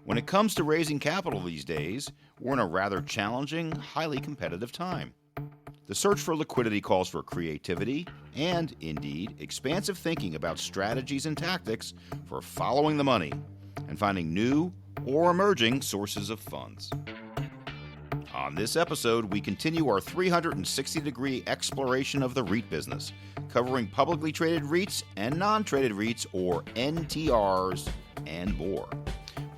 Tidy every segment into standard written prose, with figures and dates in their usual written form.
When it comes to raising capital these days, we're in a rather challenging, highly competitive time. The search for liquidity calls for creativity and, indeed, expansive thinking about strategies and tactics for following the money and finding new or emerging sources of funds. On this episode, we continue our 360-degree exploration of the REIT business, covering publicly traded REITs and non-traded REITs, or NTRs, and more.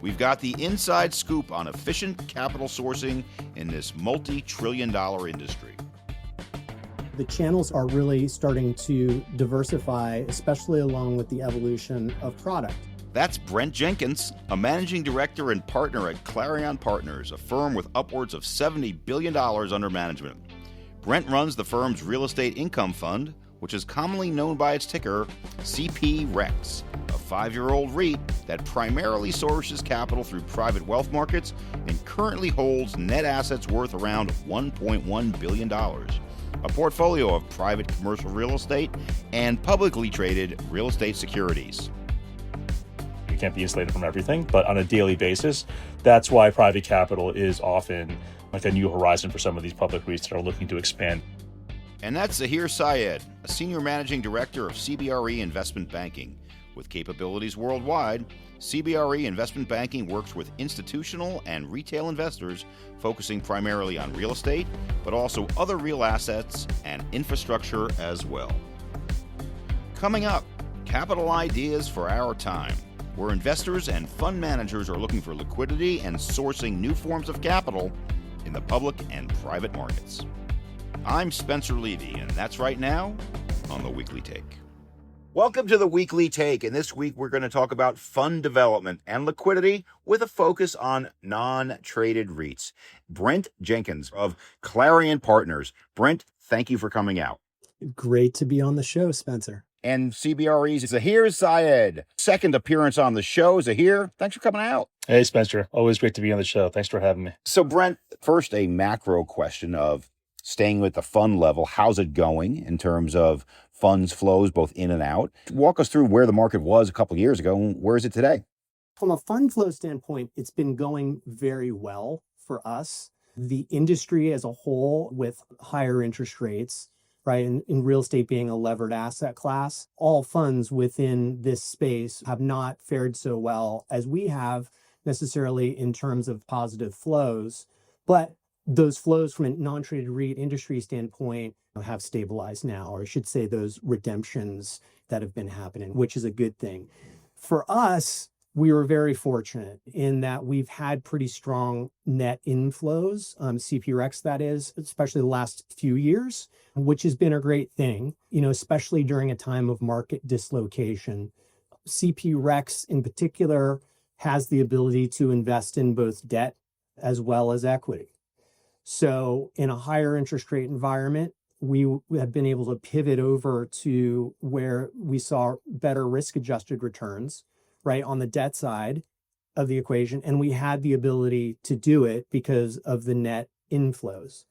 We've got the inside scoop on efficient capital sourcing in this multi-trillion-dollar industry. The channels are really starting to diversify, especially along with the evolution of product. That's Brent Jenkins, a managing director and partner at Clarion Partners, a firm with upwards of $70 billion under management. Brent runs the firm's real estate income fund, which is commonly known by its ticker CBRE, a 5-year-old REIT that primarily sources capital through private wealth markets and currently holds net assets worth around $1.1 billion. A portfolio of private commercial real estate and publicly traded real estate securities. You can't be insulated from everything, but on a daily basis, that's why private capital is often like a new horizon for some of these public REITs that are looking to expand. And that's Zaahir Syed, a senior managing director of CBRE Investment Banking. With capabilities worldwide, CBRE Investment Banking works with institutional and retail investors, focusing primarily on real estate, but also other real assets and infrastructure as well. Coming up, capital ideas for our time, where investors and fund managers are looking for liquidity and sourcing new forms of capital in the public and private markets. I'm Spencer Levy, and that's right now on The Weekly Take. Welcome to The Weekly Take, and this week we're going to talk about fund development and liquidity with a focus on non-traded REITs. Brent Jenkins of Clarion Partners. Brent, thank you for coming out. Great to be on the show, Spencer. And CBRE's Zaahir Syed, second appearance on the show. Zaahir, thanks for coming out. Hey, Spencer. Always great to be on the show. Thanks for having me. So, Brent, first a macro question of staying with the fund level. How's it going in terms of funds flows, both in and out? Walk us through where the market was a couple of years ago and where is it today? From a fund flow standpoint, it's been going very well for us. The industry as a whole, with higher interest rates, right, in real estate being a levered asset class, all funds within this space have not fared so well as we have necessarily in terms of positive flows. But those flows from a non-traded REIT industry standpoint have stabilized now, or I should say those redemptions that have been happening, which is a good thing. For us, we were very fortunate in that we've had pretty strong net inflows, CBRE that is, especially the last few years, which has been a great thing, especially during a time of market dislocation. CBRE in particular has the ability to invest in both debt as well as equity. So in a higher interest rate environment, we have been able to pivot over to where we saw better risk-adjusted returns, right, on the debt side of the equation. And we had the ability to do it because of the net inflows.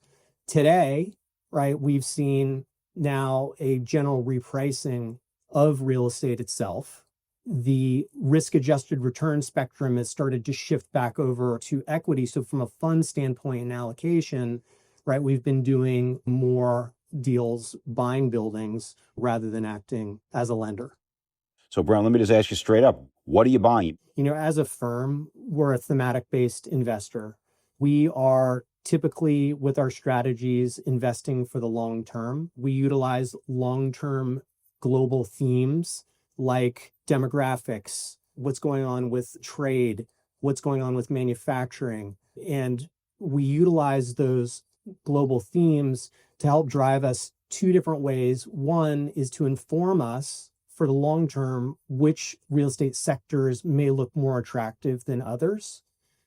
Today, right, we've seen now a general repricing of real estate itself. The risk-adjusted return spectrum has started to shift back over to equity. So from a fund standpoint and allocation, right, we've been doing more deals buying buildings rather than acting as a lender. So, Brown, let me just ask you straight up, what are you buying? As a firm, we're a thematic-based investor. We are typically, with our strategies, investing for the long term. We utilize long-term global themes like demographics, what's going on with trade, what's going on with manufacturing. And we utilize those global themes to help drive us two different ways. One is to inform us for the long term which real estate sectors may look more attractive than others.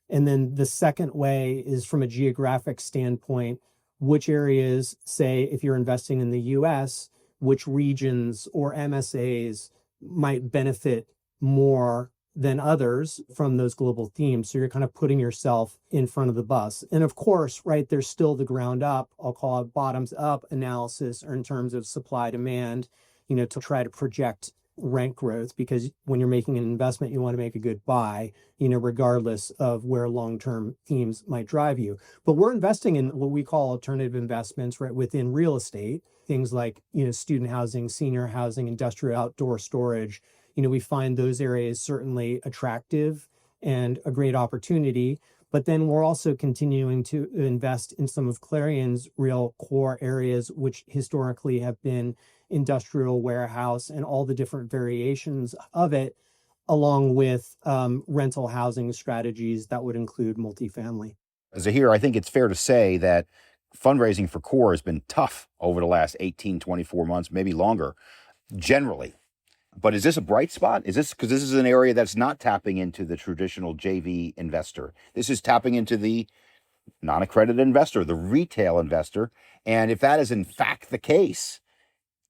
And then the second way is from a geographic standpoint, which areas, say, if you're investing in the US, which regions or MSAs might benefit more than others from those global themes. So you're kind of putting yourself in front of the bus. And of course, right, there's still the ground up, I'll call it bottoms up analysis in terms of supply demand, to try to project rent growth, because when you're making an investment, you want to make a good buy, regardless of where long-term themes might drive you. But we're investing in what we call alternative investments, right, within real estate, things like, student housing, senior housing, industrial outdoor storage. We find those areas certainly attractive and a great opportunity. But then we're also continuing to invest in some of Clarion's real core areas, which historically have been industrial warehouse and all the different variations of it, along with rental housing strategies that would include multifamily. Zaahir, I think it's fair to say that fundraising for core has been tough over the last 18, 24 months, maybe longer, generally. But is this a bright spot? Is this because this is an area that's not tapping into the traditional JV investor? This is tapping into the non-accredited investor, the retail investor. And if that is in fact the case,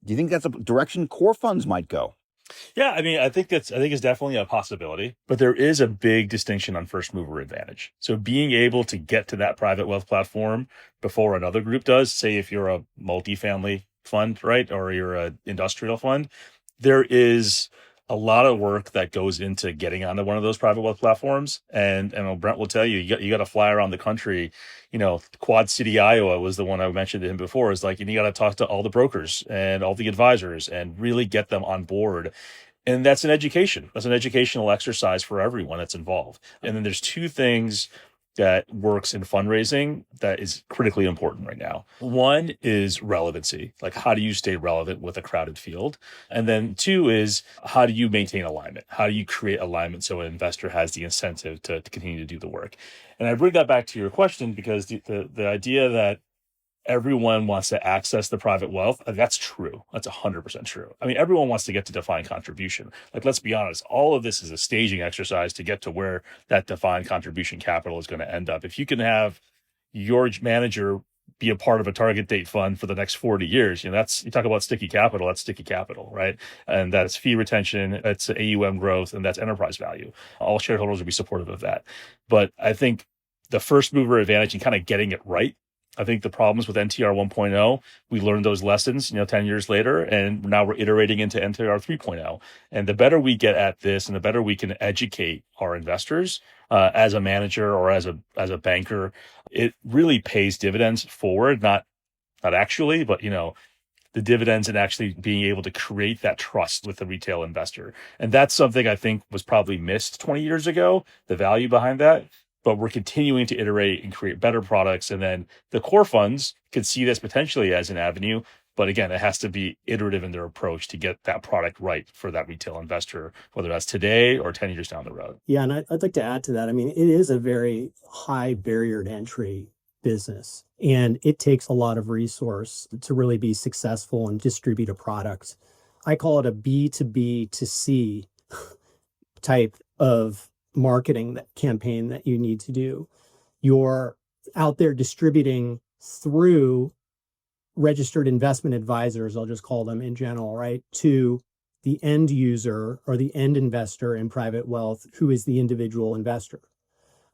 do you think that's a direction core funds might go? Yeah, I think it's definitely a possibility, but there is a big distinction on first mover advantage. So being able to get to that private wealth platform before another group does, say if you're a multifamily fund, right, or you're an industrial fund, there is a lot of work that goes into getting onto one of those private wealth platforms. And Brent will tell you, you got to fly around the country. Quad City, Iowa was the one I mentioned to him before. Is like, you got to talk to all the brokers and all the advisors and really get them on board. And that's an education. That's an educational exercise for everyone that's involved. And then there's two things that works in fundraising that is critically important right now. One is relevancy. Like, how do you stay relevant with a crowded field? And then two is, how do you maintain alignment? How do you create alignment so an investor has the incentive to continue to do the work? And I bring that back to your question because the idea that everyone wants to access the private wealth, that's true. That's 100% true. Everyone wants to get to defined contribution. Like, let's be honest, all of this is a staging exercise to get to where that defined contribution capital is going to end up. If you can have your manager be a part of a target date fund for the next 40 years, you talk about sticky capital, that's sticky capital, right? And that's fee retention, that's AUM growth, and that's enterprise value. All shareholders will be supportive of that. But I think the first mover advantage and kind of getting it right, I think the problems with NTR 1.0, we learned those lessons, 10 years later, and now we're iterating into NTR 3.0. And the better we get at this and the better we can educate our investors as a manager or as a banker, it really pays dividends forward, not actually, but, the dividends and actually being able to create that trust with the retail investor. And that's something I think was probably missed 20 years ago, the value behind that. But we're continuing to iterate and create better products. And then the core funds could see this potentially as an avenue. But again, it has to be iterative in their approach to get that product right for that retail investor, whether that's today or 10 years down the road. Yeah, and I'd like to add to that. It is a very high barrier to entry business, and it takes a lot of resource to really be successful and distribute a product. I call it a B to B to C type of marketing campaign that you need to do. You're out there distributing through registered investment advisors, I'll just call them in general, right, to the end user or the end investor in private wealth, who is the individual investor.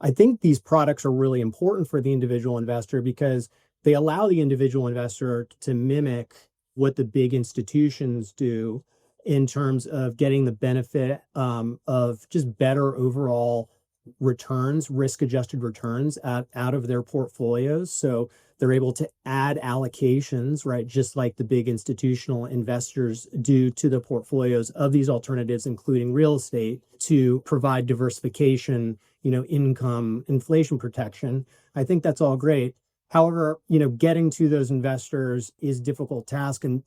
I think these products are really important for the individual investor because they allow the individual investor to mimic what the big institutions do in terms of getting the benefit of just better overall returns, risk-adjusted returns out of their portfolios. So they're able to add allocations, right, just like the big institutional investors do to the portfolios of these alternatives, including real estate, to provide diversification, income, inflation protection. I think that's all great. However, getting to those investors is a difficult task. And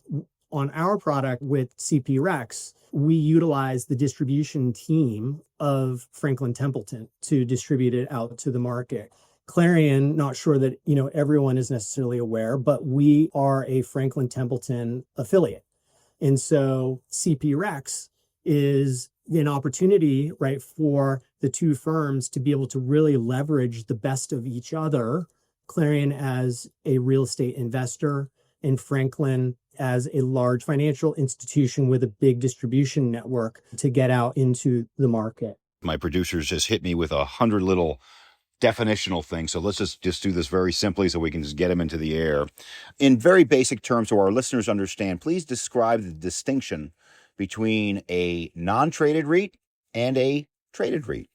on our product with CPREX, we utilize the distribution team of Franklin Templeton to distribute it out to the market. Clarion, not sure that everyone is necessarily aware, but we are a Franklin Templeton affiliate. And so CPREX is an opportunity, right, for the two firms to be able to really leverage the best of each other. Clarion as a real estate investor and Franklin as a large financial institution with a big distribution network to get out into the market. My producers just hit me with 100 little definitional things. So let's just do this very simply so we can just get them into the air. In very basic terms, so our listeners understand, please describe the distinction between a non-traded REIT and a traded REIT?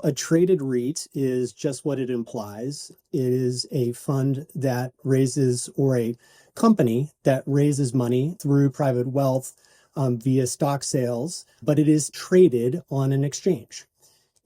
A traded REIT is just what it implies. It is a fund that raises, or a company that raises money through private wealth via stock sales, but it is traded on an exchange.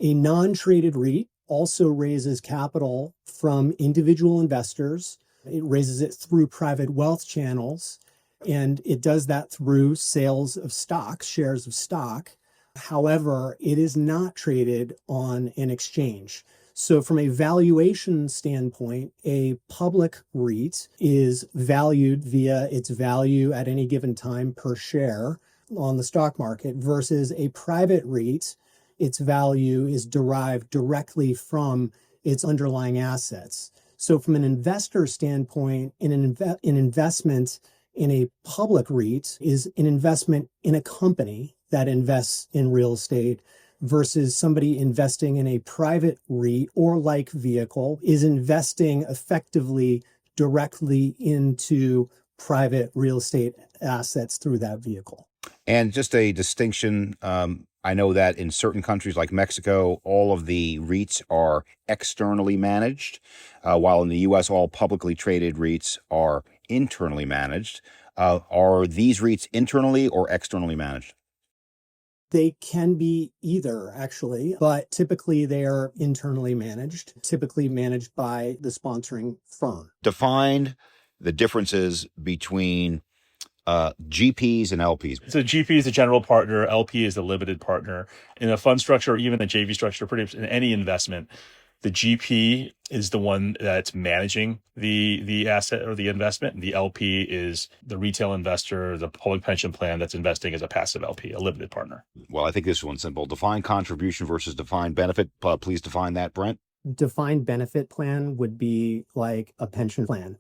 A non-traded REIT also raises capital from individual investors. It raises it through private wealth channels, and it does that through sales of stock, shares of stock. However, it is not traded on an exchange. So from a valuation standpoint, a public REIT is valued via its value at any given time per share on the stock market versus a private REIT. Its value is derived directly from its underlying assets. So from an investor standpoint, an investment in a public REIT is an investment in a company that invests in real estate versus somebody investing in a private REIT or like vehicle is investing effectively directly into private real estate assets through that vehicle. And just a distinction, I know that in certain countries like Mexico, all of the REITs are externally managed, while in the U.S., all publicly traded REITs are internally managed. Are these REITs internally or externally managed? They can be either, actually, but typically they are internally managed, typically managed by the sponsoring firm. Define the differences between GPs and LPs. So GP is the general partner, LP is the limited partner. In a fund structure or even the JV structure, pretty much in any investment, the GP is the one that's managing the asset or the investment, and the LP is the retail investor, the public pension plan that's investing as a passive LP, a limited partner. Well, I think this one's simple. Define contribution versus defined benefit. Please define that, Brent. Defined benefit plan would be like a pension plan.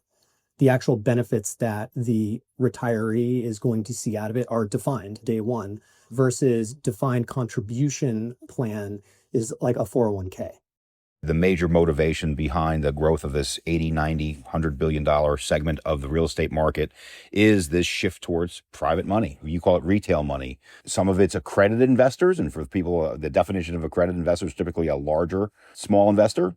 The actual benefits that the retiree is going to see out of it are defined day one versus defined contribution plan is like a 401k. The major motivation behind the growth of this 80, 90, $100 billion segment of the real estate market is this shift towards private money. You call it retail money. Some of it's accredited investors. And for people, the definition of accredited investor is typically a larger, small investor.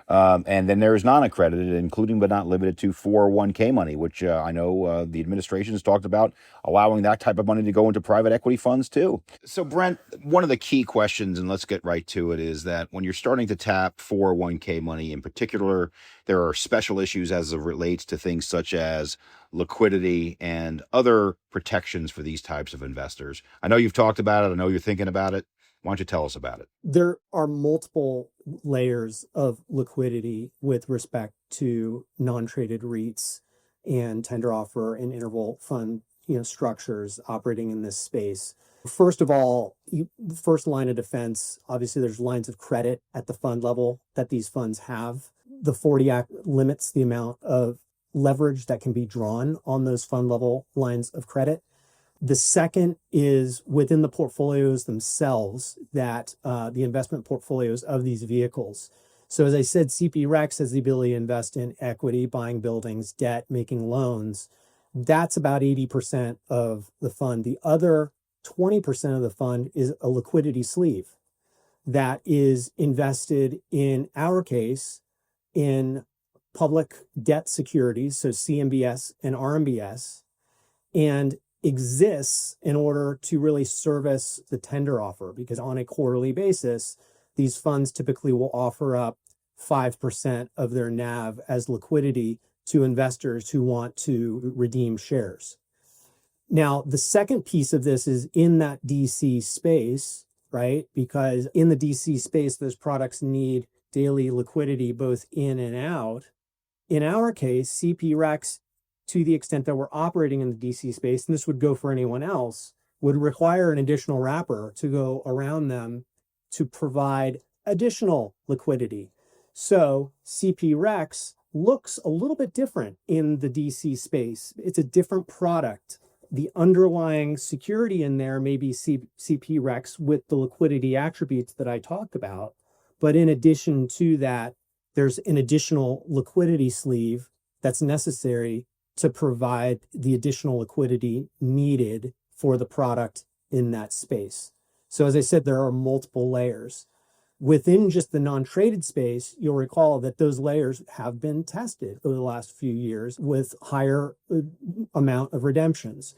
And then there's non-accredited, including but not limited to 401k money, which I know the administration has talked about allowing that type of money to go into private equity funds too. So Brent, one of the key questions, and let's get right to it, is that when you're starting to tap 401k money in particular, there are special issues as it relates to things such as liquidity and other protections for these types of investors. I know you've talked about it. I know you're thinking about it. Why don't you tell us about it? There are multiple layers of liquidity with respect to non-traded REITs and tender offer and interval fund, structures operating in this space. First of all, the first line of defense, obviously there's lines of credit at the fund level that these funds have. The 40 Act limits the amount of leverage that can be drawn on those fund level lines of credit. The second is within the portfolios themselves, that the investment portfolios of these vehicles. So as I said, CBRE has the ability to invest in equity, buying buildings, debt, making loans. That's about 80% of the fund. The other 20% of the fund is a liquidity sleeve that is invested, in our case, in public debt securities, so CMBS and RMBS, and exists in order to really service the tender offer, because on a quarterly basis, these funds typically will offer up 5% of their NAV as liquidity to investors who want to redeem shares. Now, the second piece of this is in that DC space, right? Because in the DC space, those products need daily liquidity both in and out. In our case, CBRE, to the extent that we're operating in the DC space, and this would go for anyone else, would require an additional wrapper to go around them to provide additional liquidity. So CBRE looks a little bit different in the DC space. It's a different product. The underlying security in there may be CBRE with the liquidity attributes that I talked about. But in addition to that, there's an additional liquidity sleeve that's necessary to provide the additional liquidity needed for the product in that space. So as I said, there are multiple layers. Within just the non-traded space, you'll recall that those layers have been tested over the last few years with higher amount of redemptions.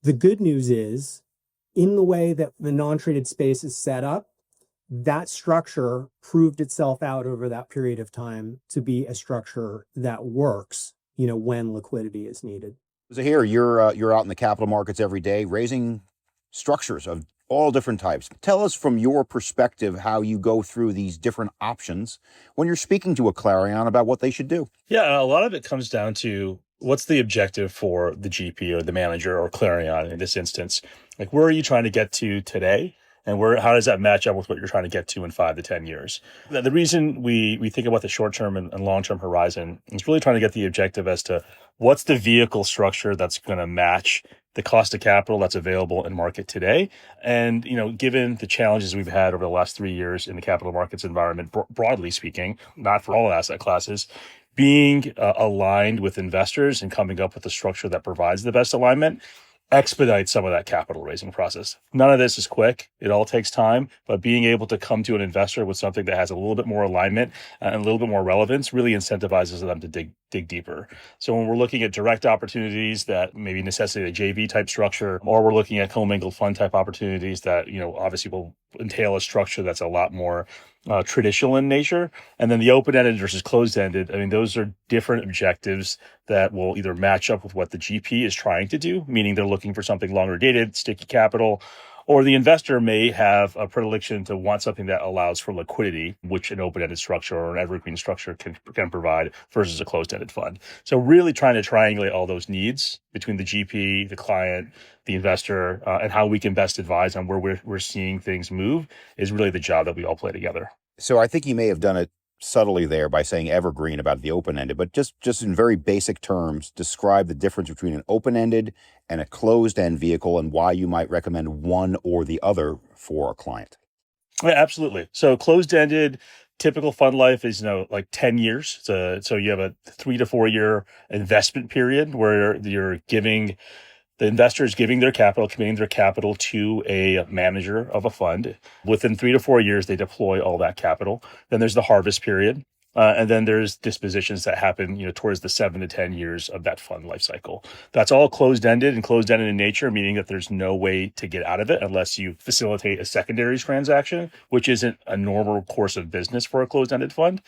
The good news is, in the way that the non-traded space is set up, that structure proved itself out over that period of time to be a structure that works, when liquidity is needed. Zaahir, you're out in the capital markets every day, raising structures of all different types. Tell us from your perspective how you go through these different options when you're speaking to a Clarion about what they should do. Yeah, a lot of it comes down to what's the objective for the GP or the manager or Clarion in this instance. Like, where are you trying to get to today? And how does that match up with what you're trying to get to in 5 to 10 years? The reason we think about the short-term and long-term horizon is really trying to get the objective as to what's the vehicle structure that's going to match the cost of capital that's available in market today. And, given the challenges we've had over the last 3 years in the capital markets environment, broadly speaking, not for all asset classes, being aligned with investors and coming up with a structure that provides the best alignment expedite some of that capital raising process. None of this is quick. It all takes time, but being able to come to an investor with something that has a little bit more alignment and a little bit more relevance really incentivizes them to dig deeper. So when we're looking at direct opportunities that maybe necessitate a JV type structure, or we're looking at commingled fund type opportunities that, obviously will entail a structure that's a lot more traditional in nature. And then the open-ended versus closed-ended, those are different objectives that will either match up with what the GP is trying to do, meaning they're looking for something longer dated, sticky capital, or the investor may have a predilection to want something that allows for liquidity, which an open-ended structure or an evergreen structure can provide versus a closed-ended fund. So really trying to triangulate all those needs between the GP, the client, the investor, and how we can best advise on where we're seeing things move is really the job that we all play together. So I think you may have done it subtly there by saying evergreen about the open-ended, but just in very basic terms, describe the difference between an open-ended and a closed-end vehicle and why you might recommend one or the other for a client. Yeah, absolutely. So closed-ended, typical fund life is, like 10 years. So you have a 3 to 4 year investment period where the investor is giving their capital, committing their capital to a manager of a fund. Within 3 to 4 years, they deploy all that capital. Then there's the harvest period. And then there's dispositions that happen, towards the 7 to 10 years of that fund life cycle. That's all closed-ended in nature, meaning that there's no way to get out of it unless you facilitate a secondaries transaction, which isn't a normal course of business for a closed-ended fund.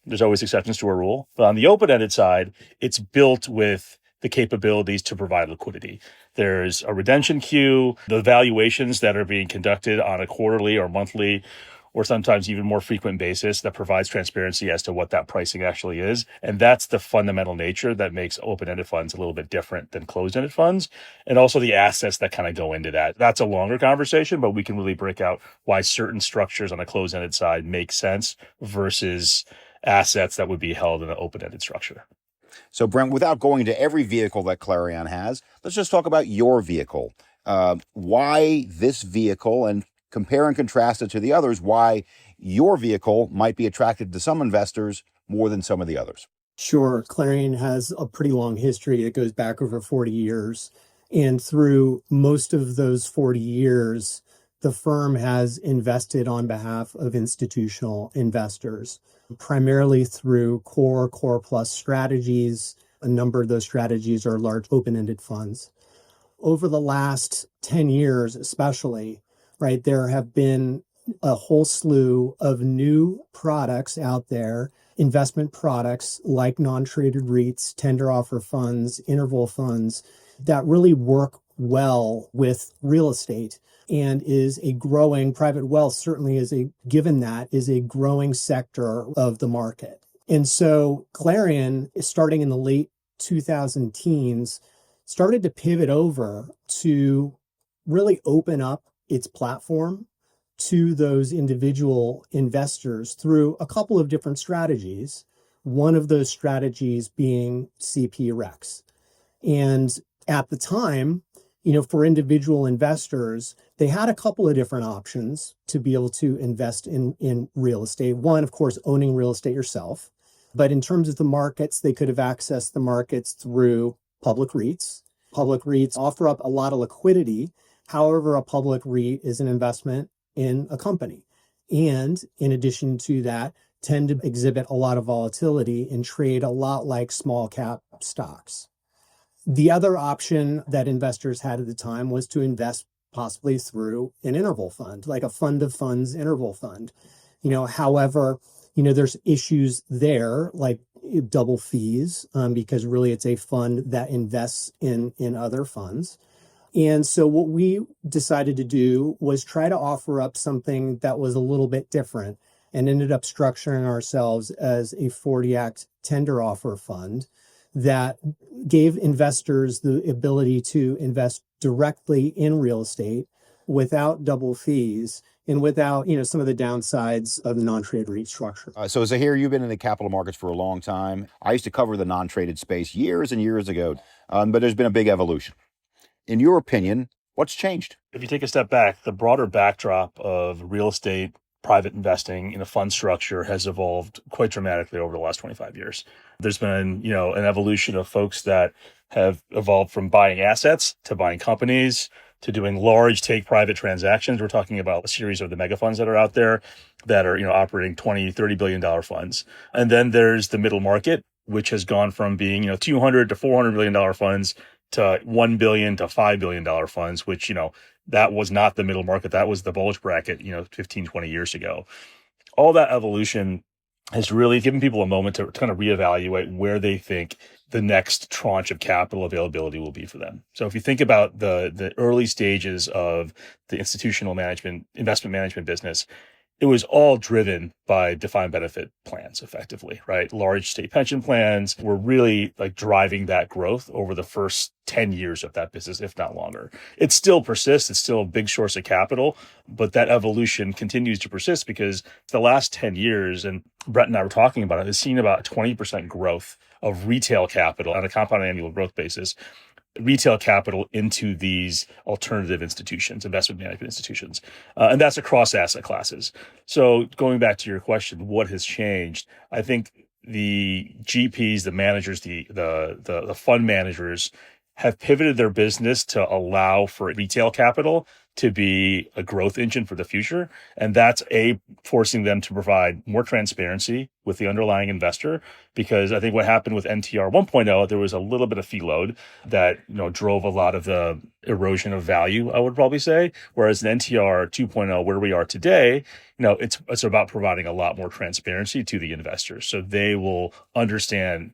There's always exceptions to a rule. But on the open-ended side, it's built with the capabilities to provide liquidity. There's a redemption queue, the valuations that are being conducted on a quarterly or monthly or sometimes even more frequent basis that provides transparency as to what that pricing actually is. And that's the fundamental nature that makes open-ended funds a little bit different than closed-ended funds. And also the assets that kind of go into that. That's a longer conversation, but we can really break out why certain structures on the closed-ended side make sense versus assets that would be held in an open-ended structure. So, Brent, without going into every vehicle that Clarion has, let's just talk about your vehicle. Why this vehicle, and compare and contrast it to the others, why your vehicle might be attractive to some investors more than some of the others. Sure. Clarion has a pretty long history. It goes back over 40 years. And through most of those 40 years, the firm has invested on behalf of institutional investors, primarily through core plus strategies. A number of those strategies are large open-ended funds. Over the last 10 years, especially, right, there have been a whole slew of new products out there, investment products like non-traded REITs, tender offer funds, interval funds that really work well with real estate and is a growing, private wealth certainly is a growing sector of the market. And so Clarion, starting in the late 2000 teens, started to pivot over to really open up its platform to those individual investors through a couple of different strategies. One of those strategies being CPREX. And at the time, for individual investors, they had a couple of different options to be able to invest in real estate. One, of course, owning real estate yourself. But in terms of the markets, they could have accessed the markets through public REITs. Public REITs offer up a lot of liquidity. However, a public REIT is an investment in a company. And in addition to that, tend to exhibit a lot of volatility and trade a lot like small cap stocks. The other option that investors had at the time was to invest possibly through an interval fund, like a fund of funds interval fund. However, there's issues there like double fees, because really it's a fund that invests in other funds. And so what we decided to do was try to offer up something that was a little bit different, and ended up structuring ourselves as a 40 Act tender offer fund that gave investors the ability to invest directly in real estate without double fees and without, some of the downsides of the non-traded REIT structure. So Zaahir, you've been in the capital markets for a long time. I used to cover the non-traded space years and years ago, but there's been a big evolution. In your opinion, what's changed? If you take a step back, the broader backdrop of real estate, private investing in a fund structure has evolved quite dramatically over the last 25 years. There's been, an evolution of folks that have evolved from buying assets to buying companies to doing large take private transactions. We're talking about a series of the mega funds that are out there that are, operating $20-30 billion funds. And then there's the middle market, which has gone from being, $200 to $400 million funds to $1 billion to $5 billion funds, which, that was not the middle market. That was the bulge bracket, 15, 20 years ago. All that evolution has really given people a moment to kind of reevaluate where they think the next tranche of capital availability will be for them. So if you think about the early stages of the institutional management, investment management business, it was all driven by defined benefit plans, effectively, right? Large state pension plans were really like driving that growth over the first 10 years of that business, if not longer. It still persists. It's still a big source of capital, but that evolution continues to persist because the last 10 years, and Brent and I were talking about it, has seen about 20% growth of retail capital on a compound annual growth basis, retail capital into these alternative institutions, investment management institutions. And that's across asset classes. So going back to your question, what has changed? I think the GPs, the managers, the fund managers have pivoted their business to allow for retail capital to be a growth engine for the future. And that's forcing them to provide more transparency with the underlying investor. Because I think what happened with NTR 1.0, there was a little bit of fee load that, drove a lot of the erosion of value, I would probably say. Whereas in NTR 2.0, where we are today, it's about providing a lot more transparency to the investors. So they will understand.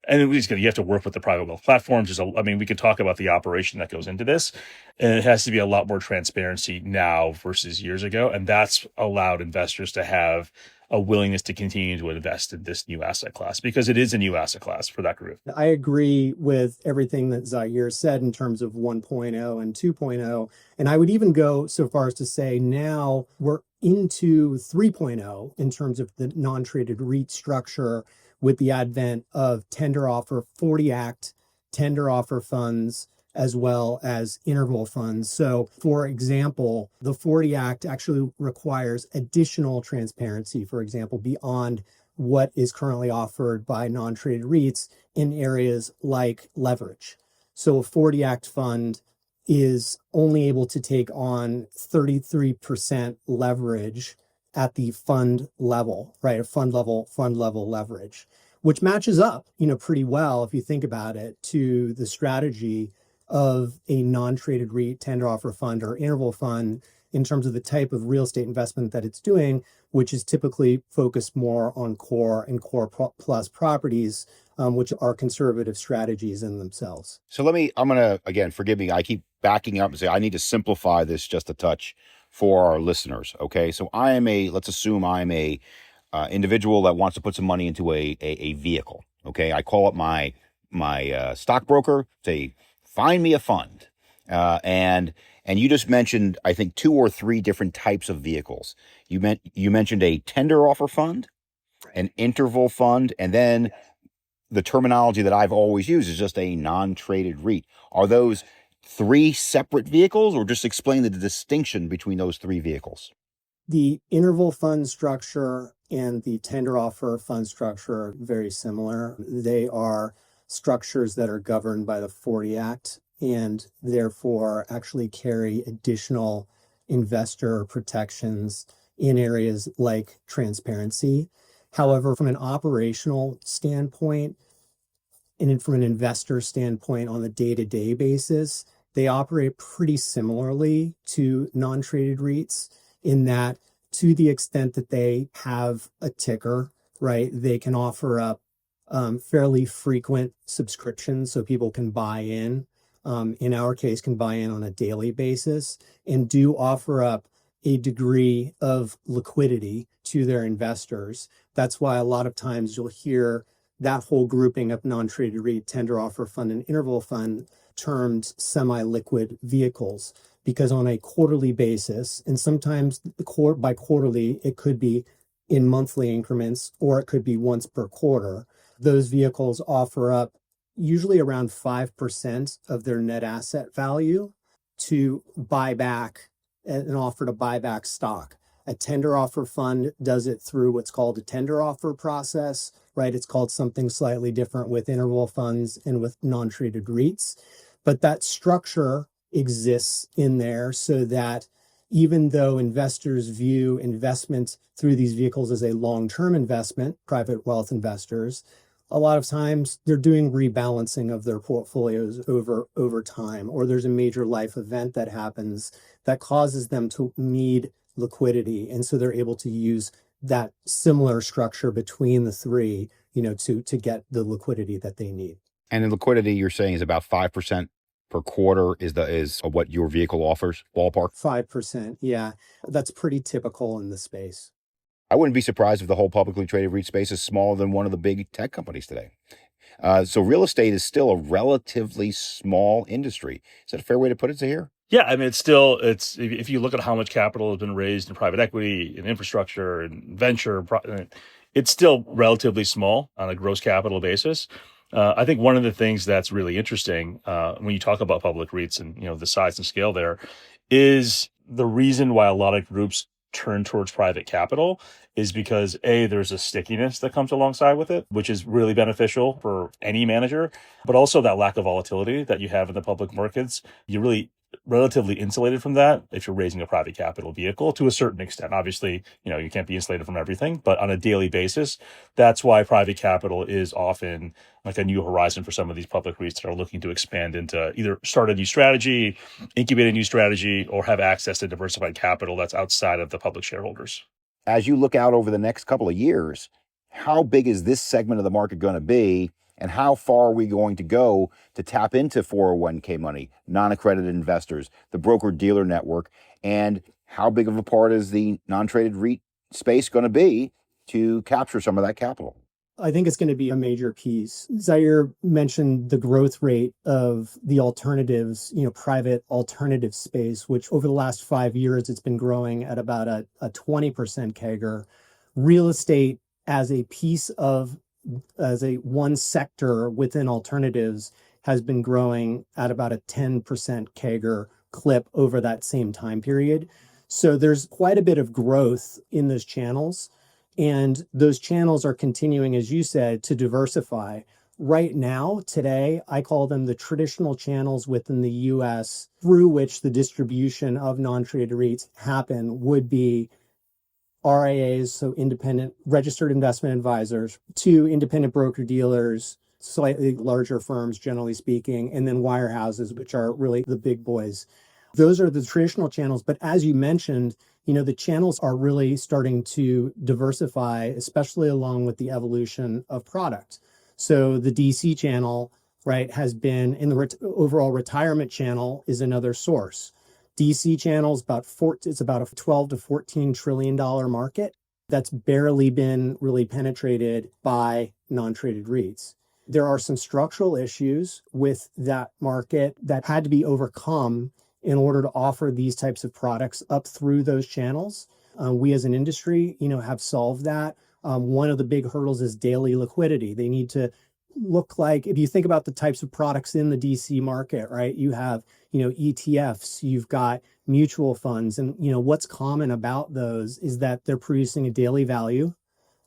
And you have to work with the private wealth platforms. We could talk about the operation that goes into this. And it has to be a lot more transparency now versus years ago. And that's allowed investors to have a willingness to continue to invest in this new asset class because it is a new asset class for that group. I agree with everything that Zaahir said in terms of 1.0 and 2.0. And I would even go so far as to say now we're into 3.0 in terms of the non-traded REIT structure, with the advent of tender offer, 40 Act tender offer funds, as well as interval funds. So, for example, the 40 Act actually requires additional transparency, for example, beyond what is currently offered by non-traded REITs in areas like leverage. So a 40 Act fund is only able to take on 33% leverage at the fund level, right? A fund level leverage, which matches up, pretty well if you think about it to the strategy of a non-traded REIT tender offer fund or interval fund in terms of the type of real estate investment that it's doing, which is typically focused more on core and core plus properties, which are conservative strategies in themselves. So I'm going to, again, forgive me, I keep backing up and say I need to simplify this just a touch for our listeners, okay? So let's assume I'm a individual that wants to put some money into a vehicle, okay? I call up my stockbroker, say, find me a fund. And you just mentioned, I think, 2 or 3 different types of vehicles. You mentioned a tender offer fund, an interval fund, and then the terminology that I've always used is just a non-traded REIT. Are those 3 separate vehicles, or just explain the distinction between those 3 vehicles? The interval fund structure and the tender offer fund structure are very similar. They are structures that are governed by the 40 Act and therefore actually carry additional investor protections in areas like transparency. However, from an operational standpoint and from an investor standpoint on the day-to-day basis, they operate pretty similarly to non-traded REITs in that to the extent that they have a ticker, right, they can offer up fairly frequent subscriptions so people can buy in our case, can buy in on a daily basis and do offer up a degree of liquidity to their investors. That's why a lot of times you'll hear that whole grouping of non-traded REIT, tender offer fund, and interval fund termed semi-liquid vehicles, because on a quarterly basis, and sometimes by quarterly, it could be in monthly increments or it could be once per quarter, those vehicles offer up usually around 5% of their net asset value to buy back, an offer to buy back stock. A tender offer fund does it through what's called a tender offer process, right? It's called something slightly different with interval funds and with non-traded REITs. But that structure exists in there so that even though investors view investment through these vehicles as a long-term investment, private wealth investors, a lot of times they're doing rebalancing of their portfolios over time, or there's a major life event that happens that causes them to need liquidity. And so they're able to use that similar structure between the three, to get the liquidity that they need. And the liquidity you're saying is about 5% per quarter is what your vehicle offers, ballpark? 5%. Yeah. That's pretty typical in the space. I wouldn't be surprised if the whole publicly traded REIT space is smaller than one of the big tech companies today. So real estate is still a relatively small industry. Is that a fair way to put it, Zaahir? Yeah, I mean, if you look at how much capital has been raised in private equity, in infrastructure, and venture, it's still relatively small on a gross capital basis. I think one of the things that's really interesting when you talk about public REITs and the size and scale there is the reason why a lot of groups turn towards private capital is because there's a stickiness that comes alongside with it, which is really beneficial for any manager, but also that lack of volatility that you have in the public markets. You're really relatively insulated from that if you're raising a private capital vehicle to a certain extent. Obviously, you can't be insulated from everything, but on a daily basis, that's why private capital is often like a new horizon for some of these public REITs that are looking to expand into either start a new strategy, incubate a new strategy, or have access to diversified capital that's outside of the public shareholders. As you look out over the next couple of years, how big is this segment of the market going to be? And how far are we going to go to tap into 401k money, non-accredited investors, the broker-dealer network, and how big of a part is the non-traded REIT space going to be to capture some of that capital? I think it's going to be a major piece. Zaahir mentioned the growth rate of the alternatives, private alternative space, which over the last 5 years, it's been growing at about a 20% CAGR. Real estate as a one sector within alternatives has been growing at about a 10% CAGR clip over that same time period. So there's quite a bit of growth in those channels. And those channels are continuing, as you said, to diversify. Right now, today, I call them the traditional channels within the US through which the distribution of non-traded REITs happen would be RIAs, so independent registered investment advisors, to independent broker dealers, slightly larger firms, generally speaking, and then wirehouses, which are really the big boys. Those are the traditional channels. But as you mentioned, the channels are really starting to diversify, especially along with the evolution of product. So the DC channel, right, has been in the overall retirement channel is another source. DC channel is it's about a $12 to $14 trillion market that's barely been really penetrated by non-traded REITs. There are some structural issues with that market that had to be overcome in order to offer these types of products up through those channels. We as an industry, have solved that. One of the big hurdles is daily liquidity. They need to look like, if you think about the types of products in the DC market, right? You have, ETFs, you've got mutual funds, and, what's common about those is that they're producing a daily value,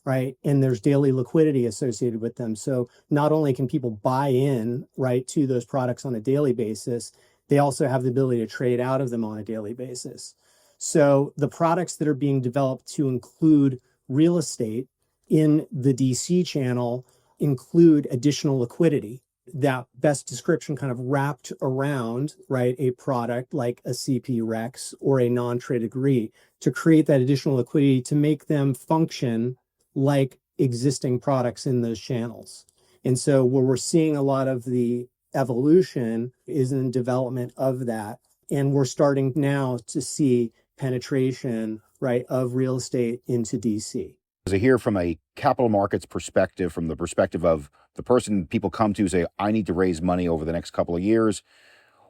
right? And there's daily liquidity associated with them. So not only can people buy in, right, to those products on a daily basis, they also have the ability to trade out of them on a daily basis. So the products that are being developed to include real estate in the DC channel include additional liquidity. That best description kind of wrapped around, right, a product like a CP Rex or a non-traded REIT to create that additional liquidity to make them function like existing products in those channels. And so where we're seeing a lot of the evolution is in development of that. And we're starting now to see penetration, right, of real estate into DC. Zaahir, from a capital markets perspective, from the perspective of the person people come to say, I need to raise money over the next couple of years,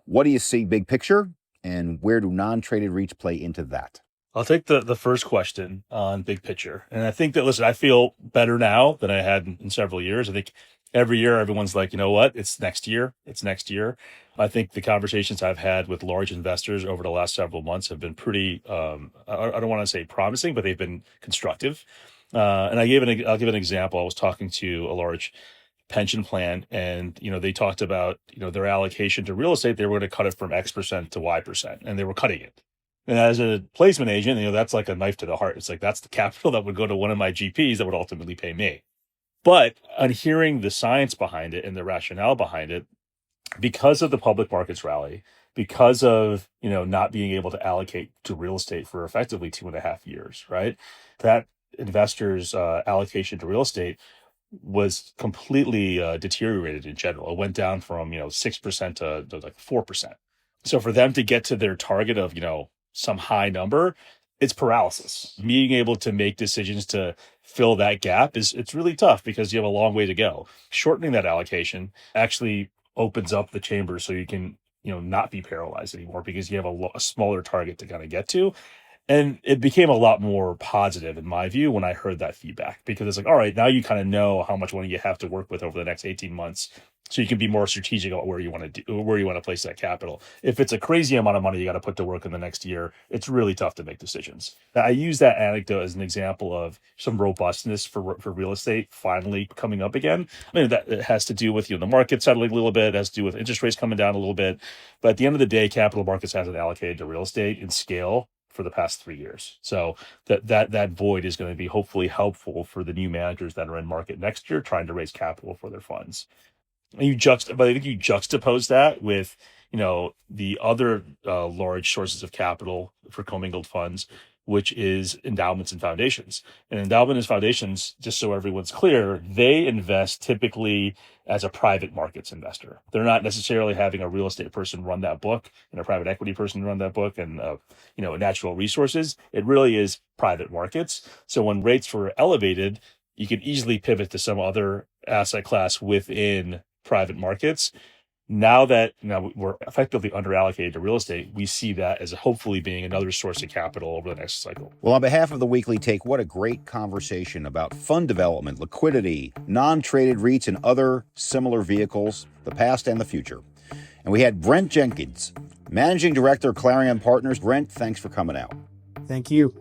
what do you see big picture, and where do non-traded REITs play into that? I'll take the first question on big picture. And I think that, listen, I feel better now than I had in several years. I think every year everyone's like, you know what, it's next year. It's next year. I think the conversations I've had with large investors over the last several months have been pretty, I don't want to say promising, but they've been constructive. And I'll give an example. I was talking to a large pension plan, and they talked about their allocation to real estate. They were going to cut it from X% to Y%, and they were cutting it. And as a placement agent, that's like a knife to the heart. It's like, that's the capital that would go to one of my GPs that would ultimately pay me. But on hearing the science behind it and the rationale behind it, because of the public markets rally, because of not being able to allocate to real estate for effectively 2.5 years, right? That investors' allocation to real estate was completely deteriorated in general. It went down from 6% to like 4%. So for them to get to their target of some high number, it's paralysis. Being able to make decisions to fill that gap it's really tough because you have a long way to go. Shortening that allocation actually opens up the chamber so you can not be paralyzed anymore because you have a smaller target to kind of get to. And it became a lot more positive in my view when I heard that feedback, because it's like, all right, now you kind of know how much money you have to work with over the next 18 months. So you can be more strategic about where you want to place that capital. If it's a crazy amount of money you got to put to work in the next year, it's really tough to make decisions. Now, I use that anecdote as an example of some robustness for real estate finally coming up again. I mean, that it has to do with the market settling a little bit. It has to do with interest rates coming down a little bit. But at the end of the day, capital markets hasn't allocated to real estate in scale for the past 3 years. So that void is going to be hopefully helpful for the new managers that are in market next year trying to raise capital for their funds. But I think you juxtapose that with, the other large sources of capital for commingled funds, which is endowments and foundations. And endowment and foundations, just so everyone's clear, they invest typically as a private markets investor. They're not necessarily having a real estate person run that book and a private equity person run that book and, natural resources. It really is private markets. So when rates were elevated, you could easily pivot to some other asset class within private markets. Now that we're effectively underallocated to real estate, we see that as hopefully being another source of capital over the next cycle. Well, on behalf of the Weekly Take, what a great conversation about fund development, liquidity, non-traded REITs, and other similar vehicles, the past and the future. And we had Brent Jenkins, Managing Director, Clarion Partners. Brent, thanks for coming out. Thank you.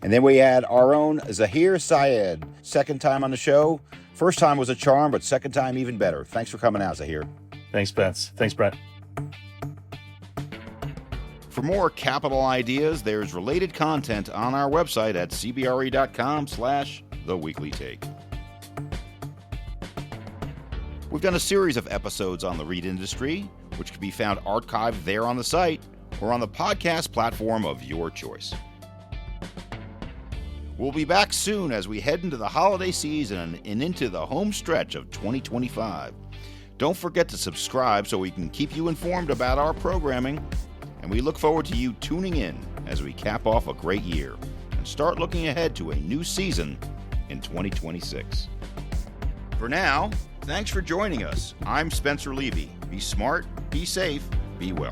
And then we had our own Zaahir Syed, second time on the show. First time was a charm, but second time even better. Thanks for coming out, Zaahir. Thanks, Spence. Thanks, Brent. For more capital ideas, there's related content on our website at cbre.com/theweeklytake. We've done a series of episodes on the REIT industry, which can be found archived there on the site or on the podcast platform of your choice. We'll be back soon as we head into the holiday season and into the home stretch of 2025. Don't forget to subscribe so we can keep you informed about our programming, and we look forward to you tuning in as we cap off a great year and start looking ahead to a new season in 2026. For now, thanks for joining us. I'm Spencer Levy. Be smart, be safe, be well.